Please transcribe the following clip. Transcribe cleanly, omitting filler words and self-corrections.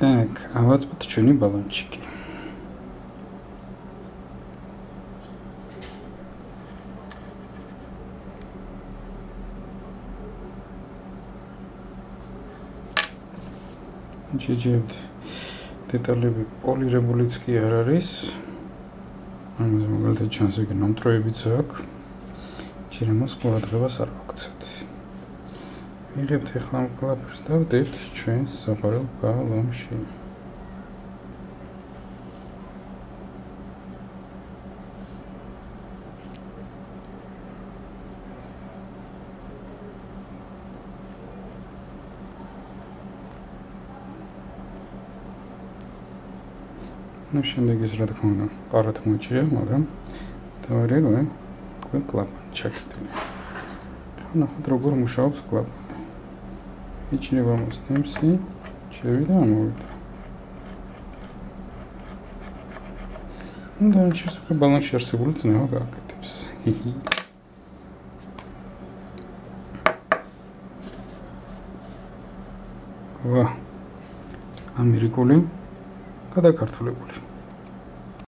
Так, ავაწყოთ ჩვენი ბალონჩიკი. ჯეჯებთ დეტალები პოლირებულიც კი არ არის. ამაზე მაგალითად ჩანს იგი ნამტვრევებიც აქვს. ჯერემოს ყურადღებას არ ვაქცევთ. ვიღებთ ახლა ამ კლაპებს და ვდებთ ჩვენს საყვარელ ბალონში. Nu შემდეგ ის რა თქმა უნდა ყარად მოიჭრია, მაგრამ დავარეგო კლაპანი ჩაკეტილი. ნახოთ როგორ მუშაობს კლაპანი. იჭრება მოსტემსი, შევიდა ამოვიდა. და ის უკვე ბალონში არსებული წნევა გააკეთებს. ვა ამერიკული გადაკართულებული.